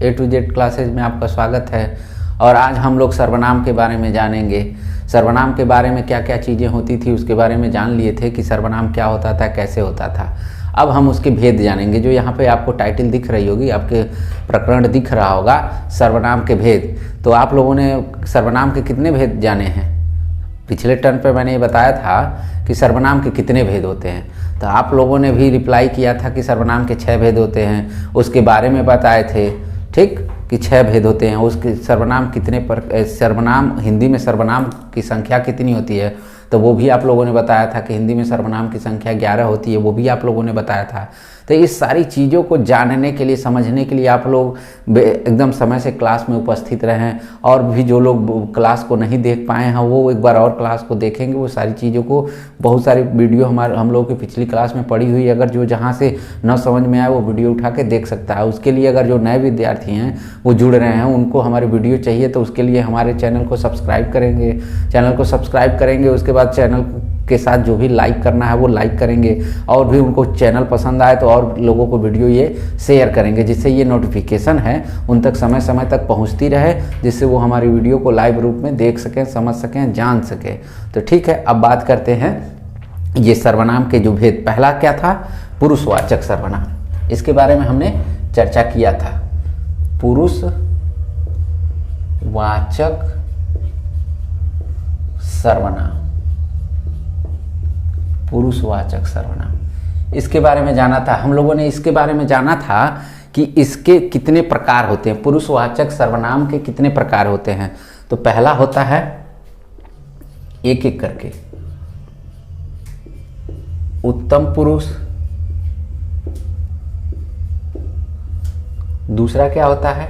A to Z classes में आपका स्वागत है। और आज हम लोग सर्वनाम के बारे में जानेंगे। सर्वनाम के बारे में क्या क्या चीज़ें होती थी उसके बारे में जान लिए थे कि सर्वनाम क्या होता था, कैसे होता था। अब हम उसके भेद जानेंगे। जो यहाँ पे आपको टाइटल दिख रही होगी, आपके प्रकरण दिख रहा होगा सर्वनाम के भेद। तो आप लोगों ने सर्वनाम के कितने भेद जाने हैं? पिछले टर्न पे मैंने ये बताया था कि सर्वनाम के कितने भेद होते हैं, तो आप लोगों ने भी रिप्लाई किया था कि सर्वनाम के 6 भेद होते हैं। उसके बारे में बताए थे, ठीक, कि 6 भेद होते हैं। उसके सर्वनाम सर्वनाम हिंदी में सर्वनाम की संख्या कितनी होती है, तो वो भी आप लोगों ने बताया था कि हिंदी में सर्वनाम की संख्या 11 होती है, वो भी आप लोगों ने बताया था। तो इस सारी चीज़ों को जानने के लिए, समझने के लिए आप लोग एकदम समय से क्लास में उपस्थित रहें। और भी जो लोग क्लास को नहीं देख पाए हैं वो एक बार और क्लास को देखेंगे। वो सारी चीज़ों को, बहुत सारी वीडियो हम लोगों की पिछली क्लास में पड़ी हुई, अगर जो जहाँ से न समझ में आए वो वीडियो उठा के देख सकता है। उसके लिए अगर जो नए विद्यार्थी हैं वो जुड़ रहे हैं, उनको हमारी वीडियो चाहिए, तो उसके लिए हमारे चैनल को सब्सक्राइब करेंगे। उसके बाद चैनल के साथ जो भी लाइक करना है वो लाइक करेंगे। और भी उनको चैनल पसंद आए तो और लोगों को वीडियो ये शेयर करेंगे, जिससे ये नोटिफिकेशन है उन तक समय समय तक पहुंचती रहे, जिससे वो हमारी वीडियो को लाइव रूप में देख सकें, समझ सकें, जान सकें। तो ठीक है, अब बात करते हैं ये सर्वनाम के जो भेद। पहला क्या था? पुरुषवाचक सर्वनाम। इसके बारे में हमने चर्चा किया था। पुरुषवाचक सर्वनाम, पुरुषवाचक सर्वनाम, इसके बारे में जाना था हम लोगों ने। इसके बारे में जाना था कि इसके कितने प्रकार होते हैं, पुरुषवाचक सर्वनाम के कितने प्रकार होते हैं। तो पहला होता है, एक एक करके, उत्तम पुरुष। दूसरा क्या होता है?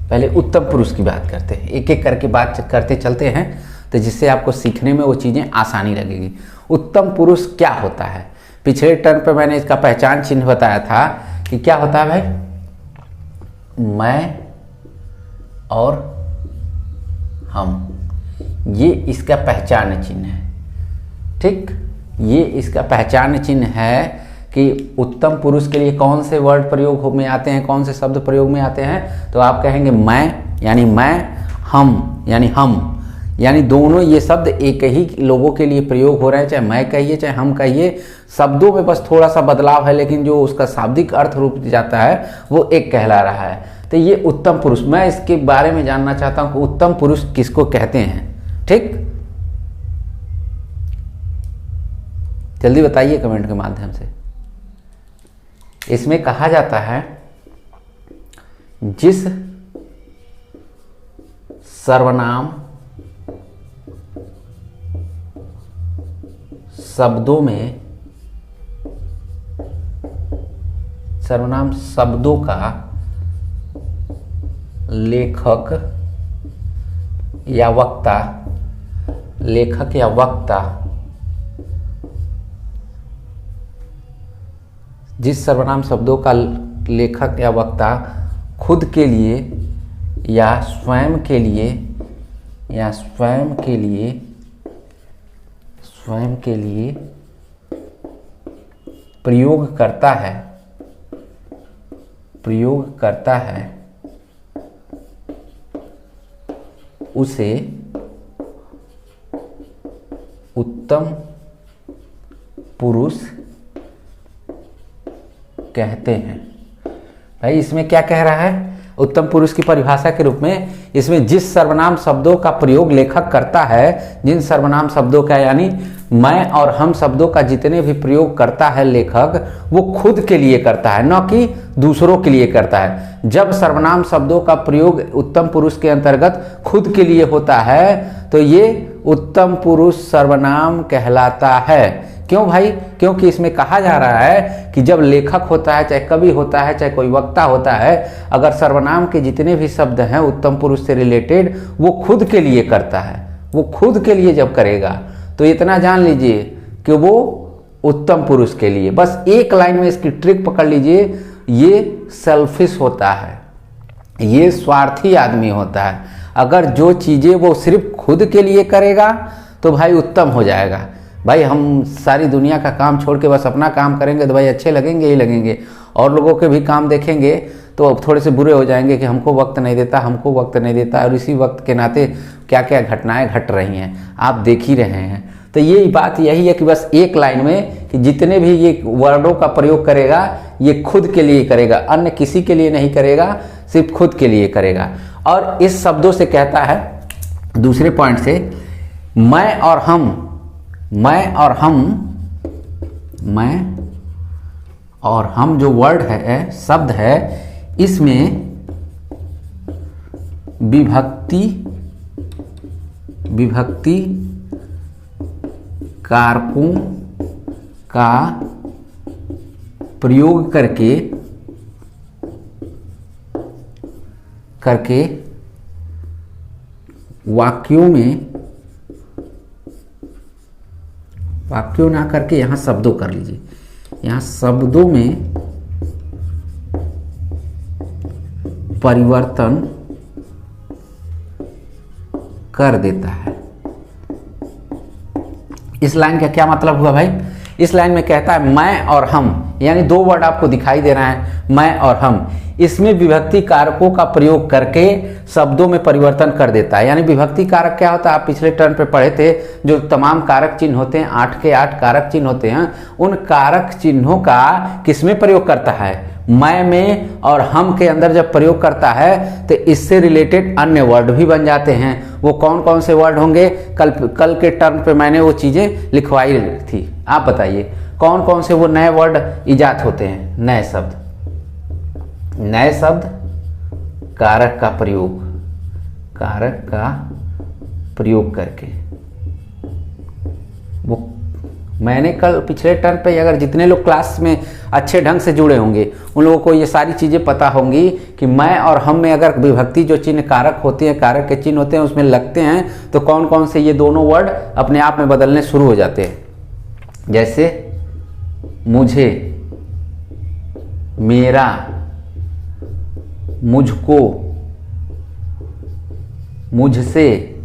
पहले उत्तम पुरुष की बात करते हैं, एक एक करके बात करते चलते हैं, तो जिससे आपको सीखने में वो चीज़ें आसानी लगेगी। उत्तम पुरुष क्या होता है? पिछले टर्न पे मैंने इसका पहचान चिन्ह बताया था कि क्या होता है भाई? मैं और हम, ये इसका पहचान चिन्ह है। ठीक, ये इसका पहचान चिन्ह है कि उत्तम पुरुष के लिए कौन से वर्ड प्रयोग में आते हैं, कौन से शब्द प्रयोग में आते हैं। तो आप कहेंगे मैं यानी मैं, हम यानी हम, यानी दोनों ये शब्द एक ही लोगों के लिए प्रयोग हो रहे हैं, चाहे मैं कहिए चाहे हम कहिए। शब्दों में बस थोड़ा सा बदलाव है, लेकिन जो उसका शाब्दिक अर्थ रूप जाता है वो एक कहला रहा है। तो ये उत्तम पुरुष, मैं इसके बारे में जानना चाहता हूं कि उत्तम पुरुष किसको कहते हैं। ठीक, जल्दी बताइए कमेंट के माध्यम से। इसमें कहा जाता है, जिस सर्वनाम शब्दों में, सर्वनाम शब्दों का लेखक या वक्ता, जिस सर्वनाम शब्दों का लेखक या वक्ता खुद के लिए या स्वयं के लिए प्रयोग करता है, उसे उत्तम पुरुष कहते हैं। भाई इसमें क्या कह रहा है? उत्तम पुरुष की परिभाषा के रूप में इसमें जिस सर्वनाम शब्दों का प्रयोग लेखक करता है, जिन सर्वनाम शब्दों का, यानी मैं और हम शब्दों का जितने भी प्रयोग करता है लेखक, वो खुद के लिए करता है, न कि दूसरों के लिए करता है। जब सर्वनाम शब्दों का प्रयोग उत्तम पुरुष के अंतर्गत खुद के लिए होता है तो ये उत्तम पुरुष सर्वनाम कहलाता है। क्यों भाई? क्योंकि इसमें कहा जा रहा है कि जब लेखक होता है, चाहे कवि होता है, चाहे कोई वक्ता होता है, अगर सर्वनाम के जितने भी शब्द हैं उत्तम पुरुष से रिलेटेड, वो खुद के लिए करता है। वो खुद के लिए जब करेगा तो इतना जान लीजिए कि वो उत्तम पुरुष के लिए। बस एक लाइन में इसकी ट्रिक पकड़ लीजिए, ये सेल्फिश होता है, ये स्वार्थी आदमी होता है। अगर जो चीज़ें वो सिर्फ खुद के लिए करेगा तो भाई उत्तम हो जाएगा। भाई हम सारी दुनिया का काम छोड़ के बस अपना काम करेंगे तो भाई अच्छे लगेंगे ही लगेंगे, और लोगों के भी काम देखेंगे तो अब थोड़े से बुरे हो जाएंगे कि हमको वक्त नहीं देता, हमको वक्त नहीं देता, और इसी वक्त के नाते क्या क्या घटनाएं घट रही हैं आप देख ही रहे हैं। तो ये बात यही है कि बस एक लाइन में कि जितने भी ये वर्डों का प्रयोग करेगा ये खुद के लिए करेगा, अन्य किसी के लिए नहीं करेगा, सिर्फ खुद के लिए करेगा। और इस शब्दों से कहता है दूसरे पॉइंट से, मैं और हम, मैं और हम, मैं और हम जो वर्ड है, शब्द है, इसमें विभक्ति कारकों का प्रयोग करके वाक्यों ना करके यहाँ शब्दों कर लीजिए, यहाँ शब्दों में परिवर्तन कर देता है। इस लाइन का क्या मतलब हुआ भाई? इस लाइन में कहता है मैं और हम, यानी दो वर्ड आपको दिखाई दे रहा है, मैं और हम, इसमें विभक्ति कारकों का प्रयोग करके शब्दों में परिवर्तन कर देता है। यानी विभक्ति कारक क्या होता है, आप पिछले टर्न पे पढ़े थे, जो तमाम कारक चिन्ह होते हैं, 8 के 8 कारक चिन्ह होते हैं, उन कारक चिन्हों का किसमें प्रयोग करता है? मैं में और हम के अंदर जब प्रयोग करता है तो इससे रिलेटेड अन्य वर्ड भी बन जाते हैं। वो कौन कौन से वर्ड होंगे? कल के टर्न पे मैंने वो चीज़ें लिखवाई थी, आप बताइए कौन कौन से वो नए वर्ड इजाद होते हैं? नए शब्द कारक का प्रयोग करके। वो मैंने कल पिछले टर्न पे, अगर जितने लोग क्लास में अच्छे ढंग से जुड़े होंगे उन लोगों को ये सारी चीज़ें पता होंगी कि मैं और हम में अगर विभक्ति जो चिन्ह कारक होती है, कारक के चिन्ह होते हैं, उसमें लगते हैं तो कौन कौन से ये दोनों वर्ड अपने आप में बदलने शुरू हो जाते हैं। जैसे मुझे, मेरा, मुझको, मुझसे,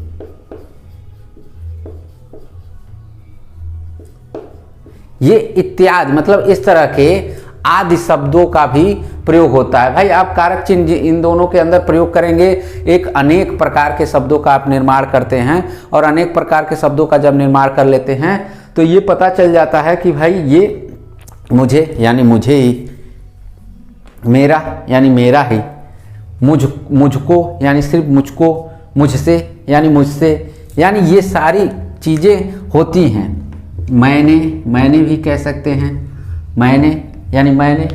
ये इत्यादि, मतलब इस तरह के आदि शब्दों का भी प्रयोग होता है। भाई आप कारक चिन्ह इन दोनों के अंदर प्रयोग करेंगे, एक अनेक प्रकार के शब्दों का आप निर्माण करते हैं, और अनेक प्रकार के शब्दों का जब निर्माण कर लेते हैं तो ये पता चल जाता है कि भाई ये मुझे यानी मुझे ही, मेरा यानी मेरा ही, मुझको यानी सिर्फ मुझको, मुझसे यानी मुझसे, यानी ये सारी चीज़ें होती हैं। मैंने भी कह सकते हैं, मैंने यानी मैंने,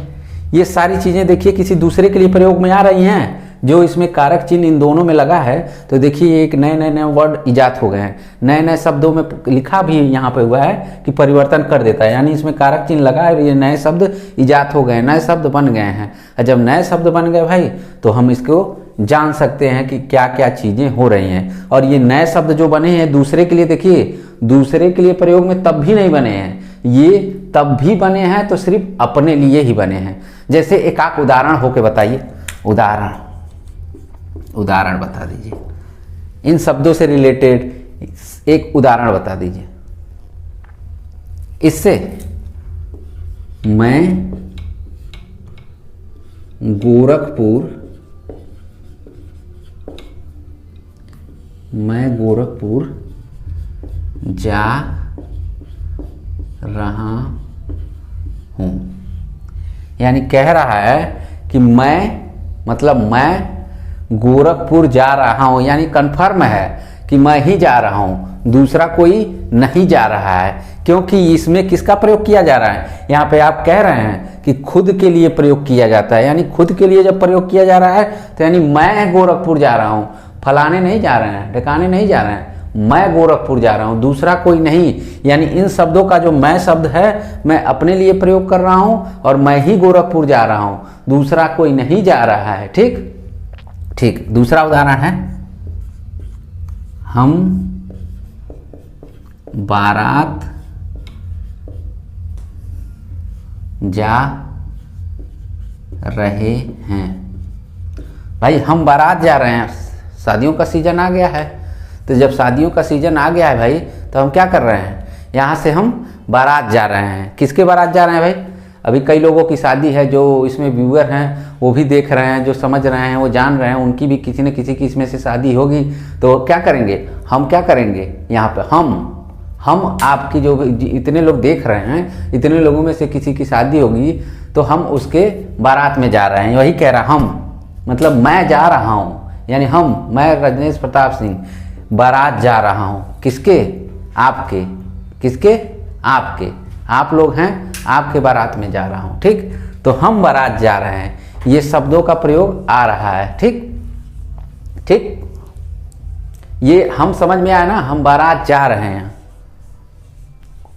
ये सारी चीज़ें देखिए किसी दूसरे के लिए प्रयोग में आ रही हैं। जो इसमें कारक चिन्ह इन दोनों में लगा है तो देखिए एक नए वर्ड इजाद हो गए हैं, नए शब्दों में लिखा भी यहाँ पे हुआ है कि परिवर्तन कर देता है, यानी इसमें कारक चिन्ह लगा है, ये नए शब्द इजाद हो गए, नए शब्द बन गए हैं। और जब नए शब्द बन गए भाई तो हम इसको जान सकते हैं कि क्या क्या चीज़ें हो रही हैं। और ये नए शब्द जो बने हैं दूसरे के लिए, देखिए दूसरे के लिए प्रयोग में तब भी नहीं बने हैं, ये तब भी बने हैं तो सिर्फ अपने लिए ही बने हैं। जैसे एक आक उदाहरण होके बताइए, उदाहरण बता दीजिए, इन शब्दों से रिलेटेड एक उदाहरण बता दीजिए। इससे मैं गोरखपुर जा रहा हूं, यानी कह रहा है कि मैं गोरखपुर जा रहा हूं, यानी कंफर्म है कि मैं ही जा रहा हूं, दूसरा कोई नहीं जा रहा है। क्योंकि इसमें किसका प्रयोग किया जा रहा है? यहाँ पे आप कह रहे हैं कि खुद के लिए प्रयोग किया जाता है, यानी खुद के लिए जब प्रयोग किया जा रहा है तो यानी मैं गोरखपुर जा रहा हूं, फलाने नहीं जा रहे हैं, ठिकाने नहीं जा रहे हैं, मैं गोरखपुर जा रहा हूं, दूसरा कोई नहीं। यानी इन शब्दों का जो मैं शब्द है मैं अपने लिए प्रयोग कर रहा हूं और मैं ही गोरखपुर जा रहा हूं, दूसरा कोई नहीं जा रहा है। ठीक। दूसरा उदाहरण है, हम बारात जा रहे हैं। भाई हम बारात जा रहे हैं, शादियों का सीजन आ गया है, तो जब शादियों का सीजन आ गया है भाई तो हम क्या कर रहे हैं, यहाँ से हम बारात जा रहे हैं। किसके बारात जा रहे हैं भाई? अभी कई लोगों की शादी है, जो इसमें व्यूअर हैं वो भी देख रहे हैं, जो समझ रहे हैं, वो जान रहे हैं, उनकी भी किसी न किसी की इसमें से शादी होगी। तो क्या करेंगे हम, क्या करेंगे यहाँ पे हम आपकी जो इतने लोग देख रहे हैं, इतने लोगों में से किसी की शादी होगी तो हम उसके बारात में जा रहे हैं। वही कह रहा हम, मतलब मैं जा रहा हूँ, यानी मैं रजनीश प्रताप सिंह बारात जा रहा हूँ। किसके? आपके। किसके? आपके। आप लोग हैं, आपके बारात में जा रहा हूँ। ठीक, तो हम बारात जा रहे हैं, ये शब्दों का प्रयोग आ रहा है। ठीक ठीक, ये हम समझ में आया ना, हम बारात जा रहे हैं।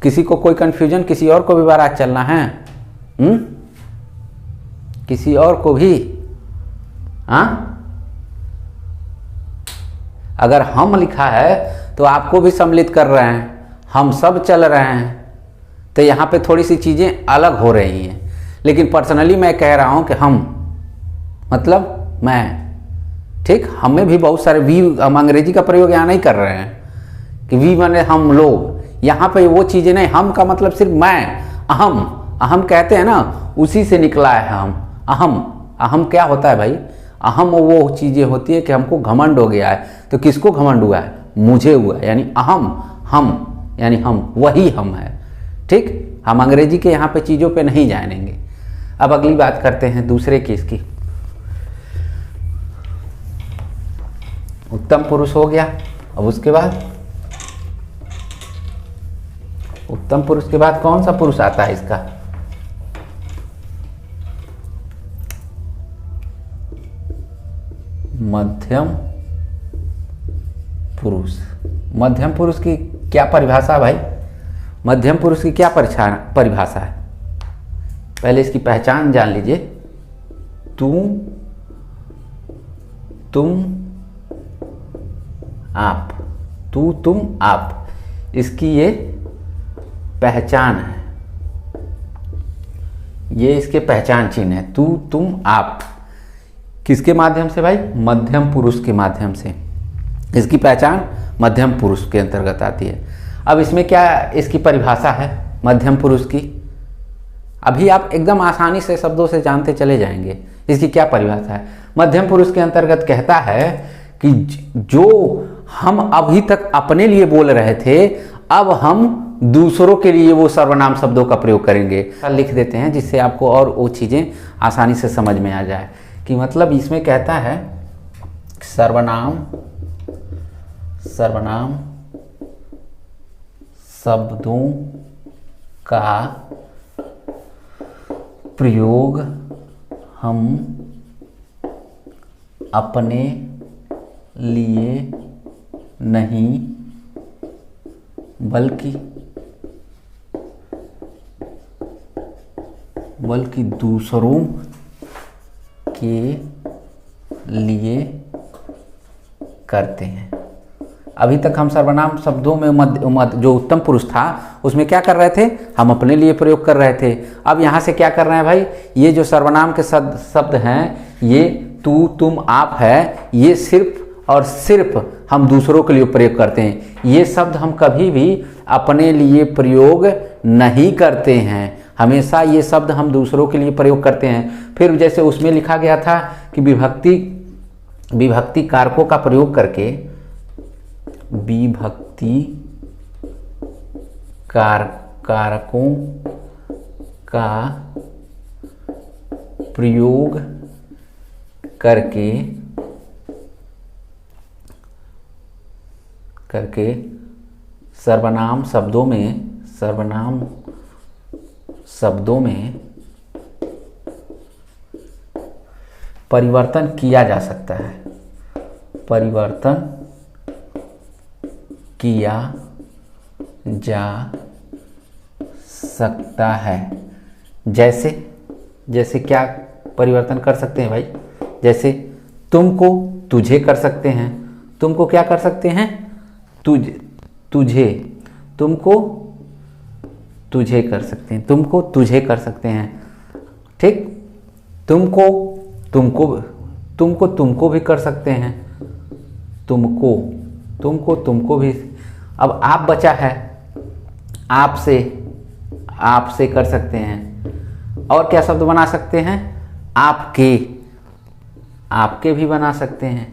किसी को कोई कंफ्यूजन, किसी और को भी बारात चलना है? किसी और को भी? हाँ, अगर हम लिखा है तो आपको भी सम्मिलित कर रहे हैं, हम सब चल रहे हैं, तो यहाँ पे थोड़ी सी चीज़ें अलग हो रही हैं। लेकिन पर्सनली मैं कह रहा हूँ कि हम, मतलब मैं। ठीक, हमें भी बहुत सारे वी, हम अंग्रेजी का प्रयोग यहाँ नहीं कर रहे हैं कि वी माने हम लोग। यहाँ पे वो चीज़ें नहीं, हम का मतलब सिर्फ मैं, अहम कहते हैं ना, उसी से निकला है हम। अहम क्या होता है भाई? अहम वो चीज़ें होती है कि हमको घमंड हो गया है। तो किसको घमंड हुआ है? मुझे हुआ है, यानी हम यानी हम, वही हम है। ठीक, हम अंग्रेजी के यहाँ पे चीज़ों पे नहीं जानेंगे। अब अगली बात करते हैं दूसरे केस की। उत्तम पुरुष हो गया। अब उसके बाद उत्तम पुरुष के बाद कौन सा पुरुष आता है इसका? मध्यम पुरुष। मध्यम पुरुष की क्या परिभाषा भाई? मध्यम पुरुष की क्या परिभाषा है? पहले इसकी पहचान जान लीजिए। तुम आप, तू तुम आप, इसकी ये पहचान है, ये इसके पहचान चिन्ह है। तू तुम आप किसके माध्यम से भाई? मध्यम पुरुष के माध्यम से। इसकी पहचान मध्यम पुरुष के अंतर्गत आती है। अब इसमें क्या इसकी परिभाषा है मध्यम पुरुष की? अभी आप एकदम आसानी से शब्दों से जानते चले जाएंगे। इसकी क्या परिभाषा है? मध्यम पुरुष के अंतर्गत कहता है कि जो हम अभी तक अपने लिए बोल रहे थे, अब हम दूसरों के लिए वो सर्वनाम शब्दों का प्रयोग करेंगे। लिख देते हैं जिससे आपको और वो चीज़ें आसानी से समझ में आ जाए कि मतलब इसमें कहता है सर्वनाम शब्दों का प्रयोग हम अपने लिए नहीं बल्कि दूसरों के लिए करते हैं। अभी तक हम सर्वनाम शब्दों में जो उत्तम पुरुष था उसमें क्या कर रहे थे? हम अपने लिए प्रयोग कर रहे थे। अब यहाँ से क्या कर रहे हैं भाई? ये जो सर्वनाम के शब्द हैं, ये तू तुम आप है, ये सिर्फ और सिर्फ हम दूसरों के लिए प्रयोग करते हैं। ये शब्द हम कभी भी अपने लिए प्रयोग नहीं करते हैं, हमेशा ये शब्द हम दूसरों के लिए प्रयोग करते हैं। फिर जैसे उसमें लिखा गया था कि विभक्ति कारकों का प्रयोग करके, विभक्ति कारकों का प्रयोग करके सर्वनाम शब्दों में परिवर्तन किया जा सकता है। परिवर्तन किया जा सकता है। जैसे क्या परिवर्तन कर सकते हैं भाई? जैसे तुमको तुझे कर सकते हैं। तुमको क्या कर सकते हैं? तुझे। तुमको तुझे कर सकते हैं। तुमको तुझे कर सकते हैं। ठीक, तुमको भी कर सकते हैं। तुमको भी। अब आप बचा है, आपसे कर सकते हैं। और क्या शब्द बना सकते हैं? आपके, आपके भी बना सकते हैं।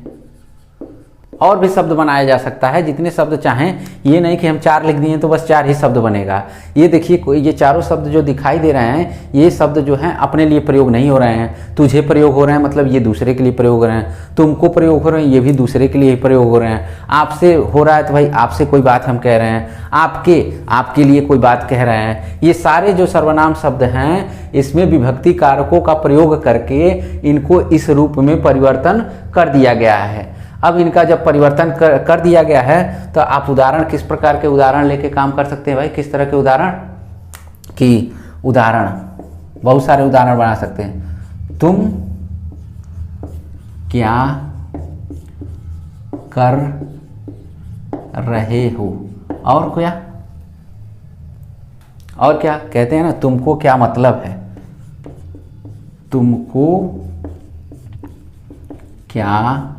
और भी शब्द बनाया जा सकता है, जितने शब्द चाहें। ये नहीं कि हम 4 लिख दिए तो बस 4 ही शब्द बनेगा। ये देखिए, कोई ये चारों शब्द जो दिखाई दे रहे हैं, ये शब्द जो हैं अपने लिए प्रयोग नहीं हो रहे हैं। तुझे प्रयोग हो रहे हैं, मतलब ये दूसरे के लिए प्रयोग हो रहे हैं। तुमको प्रयोग हो रहे हैं, ये भी दूसरे के लिए ही प्रयोग हो रहे हैं। आपसे हो रहा है तो भाई आपसे कोई बात हम कह रहे हैं। आपके, आपके लिए कोई बात कह रहे हैं। ये सारे जो सर्वनाम शब्द हैं, इसमें विभक्ति कारकों का प्रयोग करके इनको इस रूप में परिवर्तन कर दिया गया है। अब इनका जब परिवर्तन कर दिया गया है तो आप उदाहरण, किस प्रकार के उदाहरण लेके काम कर सकते हैं भाई? किस तरह के उदाहरण? कि उदाहरण, बहुत सारे उदाहरण बना सकते हैं। तुम क्या कर रहे हो? और क्या? और क्या कहते हैं ना, तुमको क्या मतलब है? तुमको क्या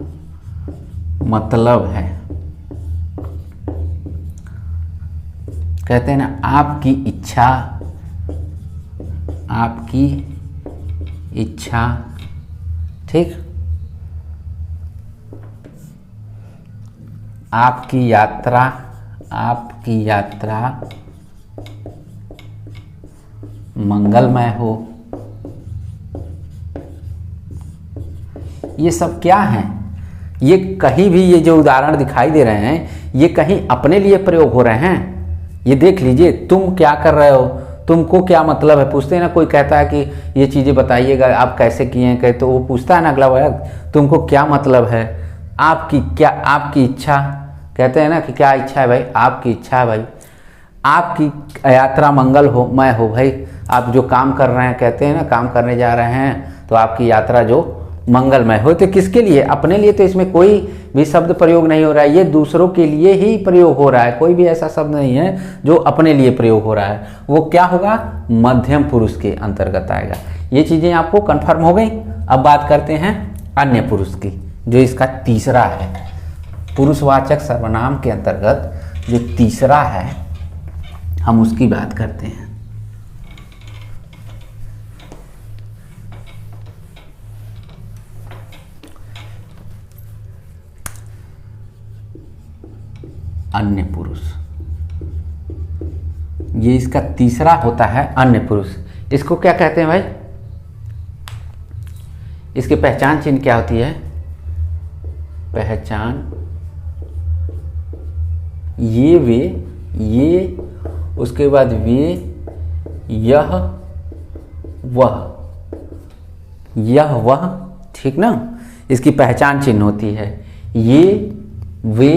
मतलब है? कहते हैं ना, आपकी इच्छा, आपकी इच्छा, ठीक। आपकी यात्रा, आपकी यात्रा मंगलमय हो। ये सब क्या है? ये कहीं भी, ये जो उदाहरण दिखाई दे रहे हैं, ये कहीं अपने लिए प्रयोग हो रहे हैं। ये देख लीजिए, तुम क्या कर रहे हो, तुमको क्या मतलब है? पूछते हैं ना, कोई कहता है कि ये चीज़ें बताइएगा, आप कैसे किए हैं, कहते, तो वो पूछता है ना अगला वर्ग, तुमको क्या मतलब है? आपकी क्या, आपकी इच्छा, कहते हैं ना कि क्या इच्छा है भाई? आपकी इच्छा है भाई। आपकी यात्रा मंगल हो, मैं हो भाई। आप जो काम कर रहे हैं, कहते हैं ना काम करने जा रहे हैं, तो आपकी यात्रा जो मंगलमय हो। तो किसके लिए? अपने लिए तो इसमें कोई भी शब्द प्रयोग नहीं हो रहा है, ये दूसरों के लिए ही प्रयोग हो रहा है। कोई भी ऐसा शब्द नहीं है जो अपने लिए प्रयोग हो रहा है। वो क्या होगा? मध्यम पुरुष के अंतर्गत आएगा। ये चीज़ें आपको कंफर्म हो गई। अब बात करते हैं अन्य पुरुष की, जो इसका तीसरा है। पुरुषवाचक सर्वनाम के अंतर्गत जो तीसरा है, हम उसकी बात करते हैं। अन्य पुरुष, ये इसका तीसरा होता है अन्य पुरुष। इसको क्या कहते हैं भाई? इसकी पहचान चिन्ह क्या होती है? पहचान, ये, वे, ये, उसके बाद वे, यह, वह, यह, वह, ठीक ना। इसकी पहचान चिन्ह होती है ये, वे,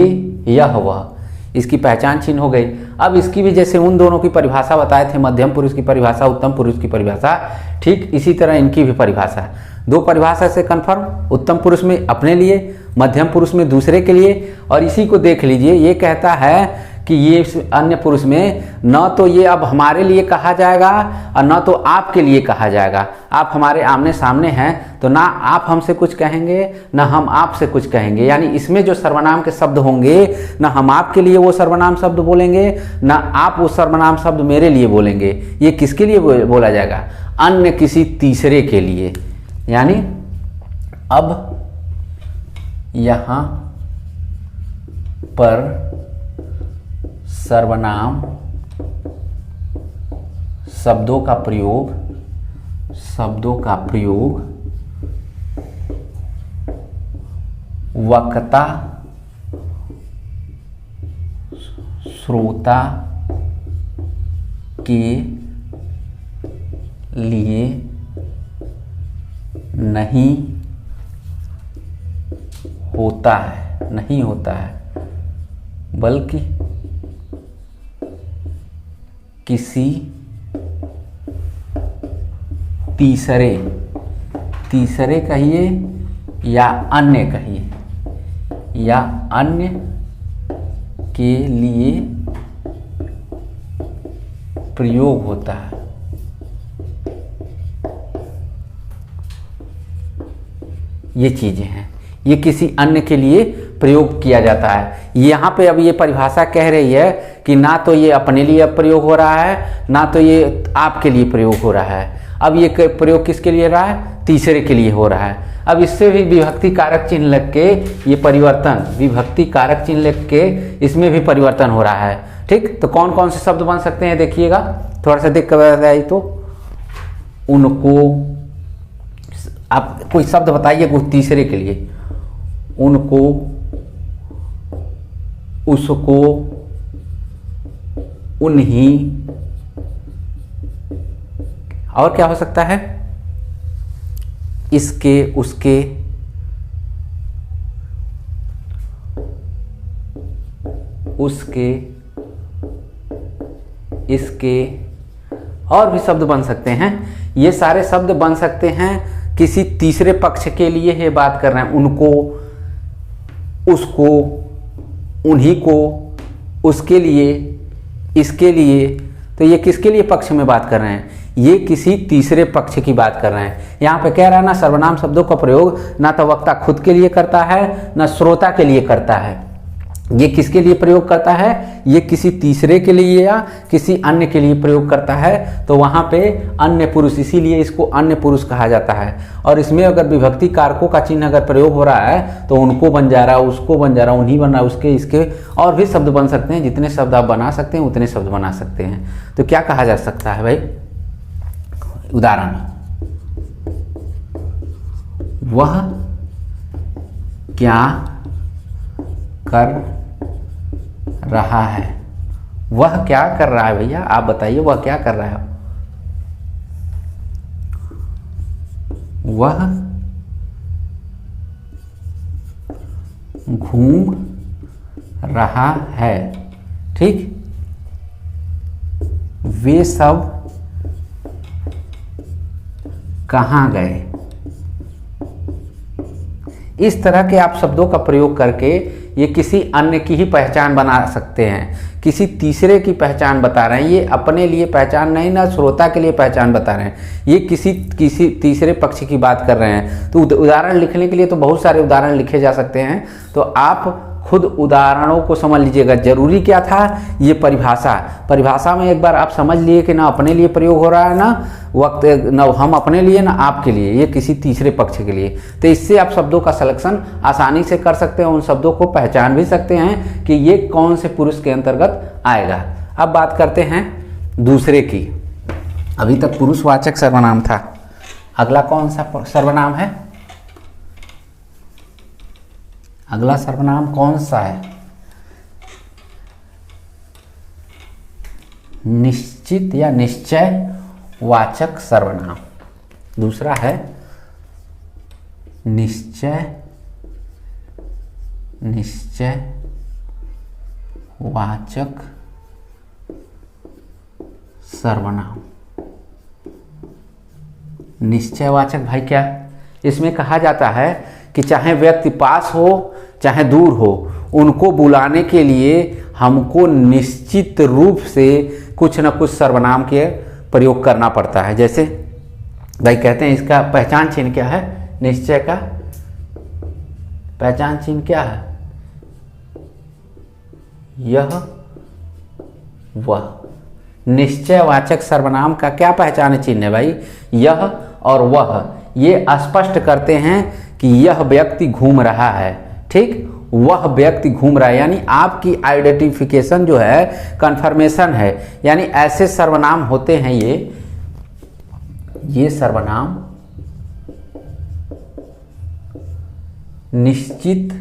यह, वह। इसकी पहचान चिन्ह हो गई। अब इसकी भी जैसे उन दोनों की परिभाषा बताए थे, मध्यम पुरुष की परिभाषा, उत्तम पुरुष की परिभाषा, ठीक इसी तरह इनकी भी परिभाषा। 2 परिभाषा से कन्फर्म, उत्तम पुरुष में अपने लिए, मध्यम पुरुष में दूसरे के लिए। और इसी को देख लीजिए, ये कहता है कि ये अन्य पुरुष में न तो ये अब हमारे लिए कहा जाएगा और न तो आपके लिए कहा जाएगा। आप हमारे आमने सामने हैं तो ना आप हमसे कुछ कहेंगे ना हम आपसे कुछ कहेंगे। यानी इसमें जो सर्वनाम के शब्द होंगे, ना हम आपके लिए वो सर्वनाम शब्द बोलेंगे, ना आप वो सर्वनाम शब्द मेरे लिए बोलेंगे। ये किसके लिए बोला जाएगा? अन्य किसी तीसरे के लिए। यानी अब यहाँ पर सर्वनाम शब्दों का प्रयोग, शब्दों का प्रयोग वक्ता, श्रोता के लिए नहीं होता है, नहीं होता है, बल्कि किसी तीसरे, तीसरे कहिए या अन्य कहिए, या अन्य के लिए प्रयोग होता है। ये चीजें हैं, ये किसी अन्य के लिए प्रयोग किया जाता है। यहाँ पे अब ये परिभाषा कह रही है कि ना तो ये अपने लिए प्रयोग हो रहा है, ना तो ये आपके लिए प्रयोग हो रहा है। अब ये प्रयोग किसके लिए रहा है? तीसरे के लिए हो रहा है। अब इससे भी विभक्ति कारक चिन्ह लग के ये परिवर्तन, विभक्ति कारक चिन्ह लग के इसमें भी परिवर्तन हो रहा है। ठीक, तो कौन कौन से शब्द बन सकते हैं देखिएगा, थोड़ा सा देख कर बताइए। तो उनको, आप कोई शब्द बताइए कोई तीसरे के लिए। उनको, उसको, उन्हीं, और क्या हो सकता है? इसके, उसके, उसके, इसके, और भी शब्द बन सकते हैं। ये सारे शब्द बन सकते हैं किसी तीसरे पक्ष के लिए ये बात कर रहे हैं। उनको, उसको, उन्हीं को, उसके लिए, इसके लिए, तो ये किसके लिए पक्ष में बात कर रहे हैं? ये किसी तीसरे पक्ष की बात कर रहे हैं। यहाँ पे कह रहा है ना, सर्वनाम शब्दों का प्रयोग ना तो वक्ता खुद के लिए करता है ना श्रोता के लिए करता है। ये किसके लिए प्रयोग करता है? ये किसी तीसरे के लिए या किसी अन्य के लिए प्रयोग करता है। तो वहाँ पे अन्य पुरुष, इसीलिए इसको अन्य पुरुष कहा जाता है। और इसमें अगर विभक्ति कारकों का चिन्ह अगर प्रयोग हो रहा है तो उनको बन जा रहा है, उसको बन जा रहा है, उन्हीं बन रहा है, उसके, इसके, और भी शब्द बन सकते हैं। जितने शब्द आप बना सकते हैं उतने शब्द बना सकते हैं। तो क्या कहा जा सकता है भाई? उदाहरण, वह क्या कर रहा है। वह क्या कर रहा है भैया, आप बताइए, वह क्या कर रहा है? वह घूम रहा है। ठीक, वे सब कहाँ गए? इस तरह के आप शब्दों का प्रयोग करके ये किसी अन्य की ही पहचान बना सकते हैं। किसी तीसरे की पहचान बता रहे हैं। ये अपने लिए पहचान नहीं, ना श्रोता के लिए पहचान बता रहे हैं। ये किसी तीसरे पक्ष की बात कर रहे हैं। तो उदाहरण लिखने के लिए तो बहुत सारे उदाहरण लिखे जा सकते हैं। तो आप खुद उदाहरणों को समझ लीजिएगा। जरूरी क्या था? ये परिभाषा में एक बार आप समझ लिए कि ना अपने लिए प्रयोग हो रहा है, ना वक्त, ना हम अपने लिए, ना आपके लिए, ये किसी तीसरे पक्ष के लिए। तो इससे आप शब्दों का सिलेक्शन आसानी से कर सकते हैं। उन शब्दों को पहचान भी सकते हैं कि ये कौन से पुरुष के अंतर्गत आएगा। अब बात करते हैं दूसरे की। अभी तक पुरुषवाचक सर्वनाम था, अगला कौन सा सर्वनाम है? अगला सर्वनाम कौन सा है? निश्चित या निश्चय वाचक सर्वनाम। दूसरा है निश्चय वाचक सर्वनाम। निश्चयवाचक भाई क्या? इसमें कहा जाता है कि चाहे व्यक्ति पास हो चाहे दूर हो, उनको बुलाने के लिए हमको निश्चित रूप से कुछ न कुछ सर्वनाम के प्रयोग करना पड़ता है। जैसे भाई कहते हैं, इसका पहचान चिन्ह क्या है? निश्चय का पहचान चिन्ह क्या है? यह वह। निश्चयवाचक सर्वनाम का क्या पहचान चिन्ह है भाई? यह और वह। ये स्पष्ट करते हैं कि यह व्यक्ति घूम रहा है। ठीक, वह व्यक्ति घूम रहा है, यानी आपकी आइडेंटिफिकेशन जो है, कंफर्मेशन है। यानी ऐसे सर्वनाम होते हैं ये सर्वनाम निश्चित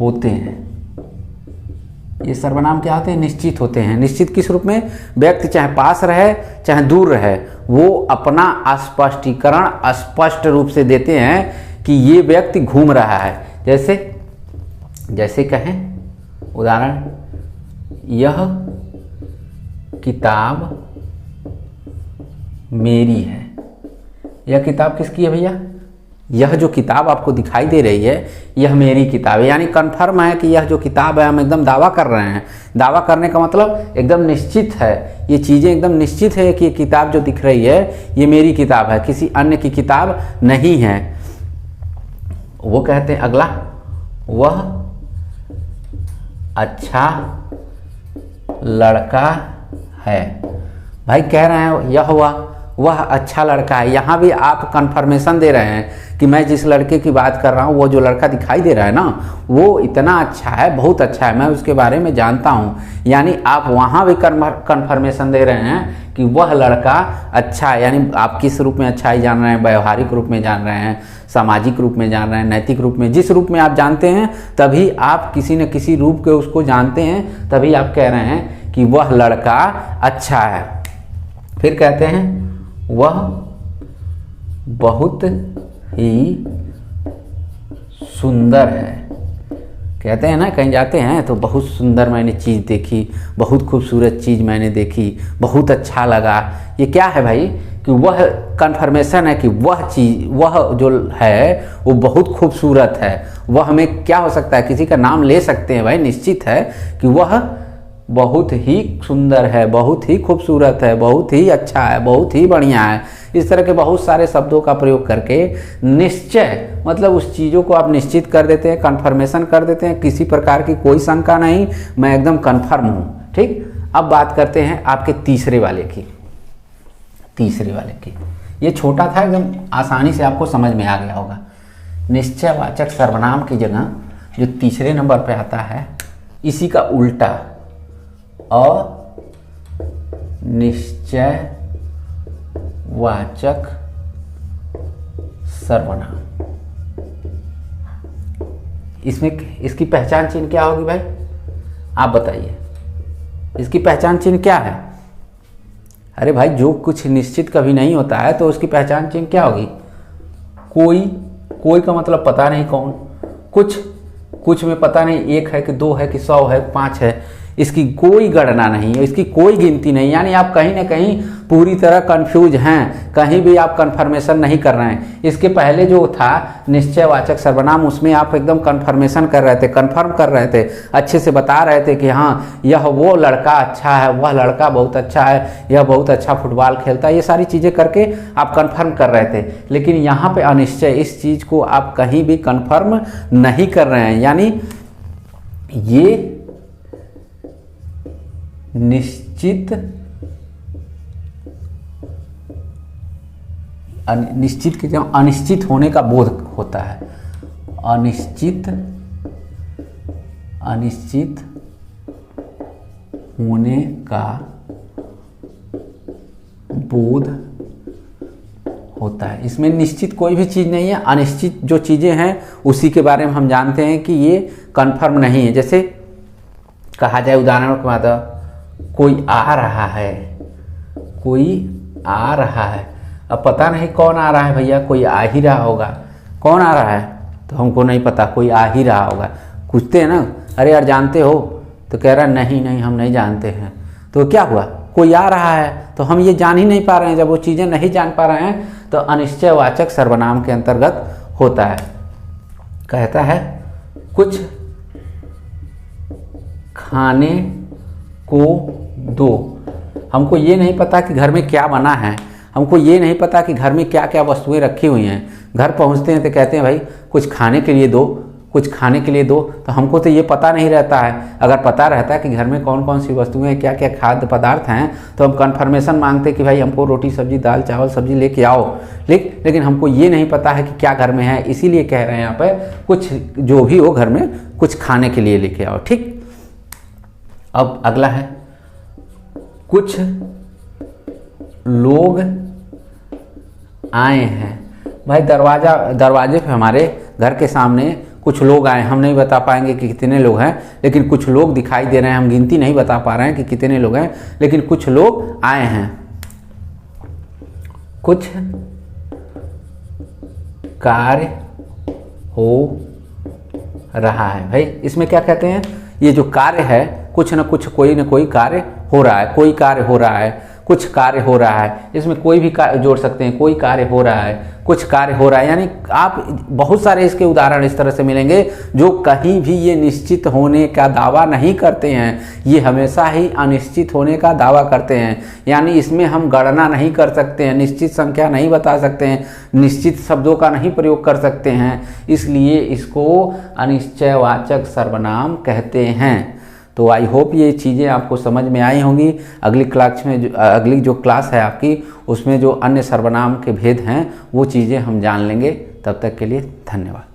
होते हैं। ये सर्वनाम क्या होते हैं? निश्चित होते हैं। निश्चित किस रूप में? व्यक्ति चाहे पास रहे चाहे दूर रहे, वो अपना स्पष्टीकरण स्पष्ट रूप से देते हैं कि ये व्यक्ति घूम रहा है। जैसे कहें उदाहरण, यह किताब मेरी है। यह किताब किसकी है भैया? यह जो किताब आपको दिखाई दे रही है, यह मेरी किताब है। यानी कन्फर्म है कि यह जो किताब है, हम एकदम दावा कर रहे हैं। दावा करने का मतलब एकदम निश्चित है, ये चीज़ें एकदम निश्चित है कि ये किताब जो दिख रही है ये मेरी किताब है, किसी अन्य की किताब नहीं है। वो कहते हैं अगला, वह अच्छा लड़का है। भाई कह रहे हैं यह वह अच्छा लड़का है। यहाँ भी आप कंफर्मेशन दे रहे हैं कि मैं जिस लड़के की बात कर रहा हूँ, वो जो लड़का दिखाई दे रहा है ना, वो इतना अच्छा है, बहुत अच्छा है, मैं उसके बारे में जानता हूँ। यानी आप वहाँ भी कंफर्मेशन दे रहे हैं कि वह लड़का अच्छा है। यानी आप किस रूप में अच्छाई जान रहे हैं? व्यवहारिक रूप में जान रहे हैं, सामाजिक रूप में जान रहे हैं, नैतिक रूप में। जिस रूप में आप जानते हैं तभी आप किसी न किसी रूप के उसको जानते हैं, तभी आप कह रहे हैं कि वह लड़का अच्छा है। फिर कहते हैं वह बहुत ही सुंदर है। कहते हैं ना, कहीं जाते हैं तो बहुत सुंदर मैंने चीज़ देखी, बहुत खूबसूरत चीज़ मैंने देखी, बहुत अच्छा लगा। ये क्या है भाई? कि वह कंफर्मेशन है कि वह चीज़, वह जो है वो बहुत खूबसूरत है। वह हमें क्या हो सकता है? किसी का नाम ले सकते हैं भाई, निश्चित है कि वह बहुत ही सुंदर है, बहुत ही खूबसूरत है, बहुत ही अच्छा है, बहुत ही बढ़िया है। इस तरह के बहुत सारे शब्दों का प्रयोग करके निश्चय, मतलब उस चीज़ों को आप निश्चित कर देते हैं, कंफर्मेशन कर देते हैं, किसी प्रकार की कोई शंका नहीं, मैं एकदम कंफर्म हूँ। ठीक, अब बात करते हैं आपके तीसरे वाले की। ये छोटा था, एकदम आसानी से आपको समझ में आ गया होगा। निश्चयवाचक सर्वनाम की जगह जो तीसरे नंबर पे आता है, इसी का उल्टा अनिश्चयवाचक सर्वनाम। इसमें इसकी पहचान चिन्ह क्या होगी भाई? आप बताइए, इसकी पहचान चिन्ह क्या है? अरे भाई, जो कुछ निश्चित कभी नहीं होता है तो उसकी पहचान चिन्ह क्या होगी? कोई का मतलब पता नहीं कौन, कुछ में पता नहीं एक है कि दो है कि 100 है, 5 है, इसकी कोई गणना नहीं है, इसकी कोई गिनती नहीं। यानी आप कहीं ना कहीं पूरी तरह कंफ्यूज हैं, कहीं भी आप कंफर्मेशन नहीं कर रहे हैं। इसके पहले जो था निश्चयवाचक सर्वनाम, उसमें आप एकदम कंफर्मेशन कर रहे थे, कंफर्म कर रहे थे, अच्छे से बता रहे थे कि हाँ यह वो लड़का अच्छा है, वह लड़का बहुत अच्छा है, यह बहुत अच्छा फुटबॉल खेलता है, ये सारी चीज़ें करके आप कंफर्म कर रहे थे। लेकिन यहाँ पे अनिश्चय, इस चीज़ को आप कहीं भी कंफर्म नहीं कर रहे हैं। यानी ये निश्चित की जगह अनिश्चित होने का बोध होता है। अनिश्चित होने का बोध होता है। इसमें निश्चित कोई भी चीज़ नहीं है, अनिश्चित जो चीज़ें हैं उसी के बारे में हम जानते हैं कि ये कंफर्म नहीं है। जैसे कहा जाए उदाहरण के बाद, कोई आ रहा है, अब पता नहीं कौन आ रहा है भैया, कोई आ ही रहा होगा। कौन आ रहा है तो हमको नहीं पता, कोई आ ही रहा होगा। पूछते हैं ना, अरे यार जानते हो? तो कह रहा है नहीं हम नहीं जानते हैं। तो क्या हुआ? कोई आ रहा है, तो हम ये जान ही नहीं पा रहे हैं। जब वो चीज़ें नहीं जान पा रहे हैं तो अनिश्चयवाचक सर्वनाम के अंतर्गत होता है। कहता है कुछ खाने को दो। हमको ये नहीं पता कि घर में क्या बना है, हमको ये नहीं पता कि घर में क्या क्या वस्तुएं रखी हुई हैं। घर पहुंचते हैं तो कहते हैं भाई कुछ खाने के लिए दो, कुछ खाने के लिए दो। तो हमको तो ये पता नहीं रहता है। अगर पता रहता है कि घर में कौन कौन सी वस्तुएं, क्या क्या खाद्य पदार्थ हैं, तो हम कंफर्मेशन मांगते कि भाई हमको रोटी सब्जी दाल चावल सब्जी लेके आओ। लेकिन हमको ये नहीं पता है कि क्या घर में है, इसीलिए कह रहे हैं यहाँ पर कुछ जो भी हो घर में कुछ खाने के लिए लेके आओ। ठीक, अब अगला है कुछ लोग आए हैं। भाई दरवाजे पे हमारे घर के सामने कुछ लोग आए, हम नहीं बता पाएंगे कि कितने लोग हैं, लेकिन कुछ लोग दिखाई दे रहे हैं। हम गिनती नहीं बता पा रहे हैं कि कितने लोग हैं, लेकिन कुछ लोग आए हैं। कुछ कार्य हो रहा है। भाई इसमें क्या कहते हैं? ये जो कार्य है, कुछ न कुछ कोई न कोई कार्य हो रहा है, कोई कार्य हो रहा है, कुछ कार्य हो रहा है। इसमें कोई भी जोड़ सकते हैं, कोई कार्य हो रहा है, कुछ कार्य हो रहा है। यानी आप बहुत सारे इसके उदाहरण इस तरह से मिलेंगे जो कहीं भी ये निश्चित होने का दावा नहीं करते हैं, ये हमेशा ही अनिश्चित होने का दावा करते हैं। यानी इसमें हम गणना नहीं कर सकते हैं, निश्चित संख्या नहीं बता सकते हैं, निश्चित शब्दों का नहीं प्रयोग कर सकते हैं, इसलिए इसको अनिश्चयवाचक सर्वनाम कहते हैं। तो आई होप ये चीज़ें आपको समझ में आई होंगी। अगली जो क्लास है आपकी, उसमें जो अन्य सर्वनाम के भेद हैं वो चीज़ें हम जान लेंगे। तब तक के लिए धन्यवाद।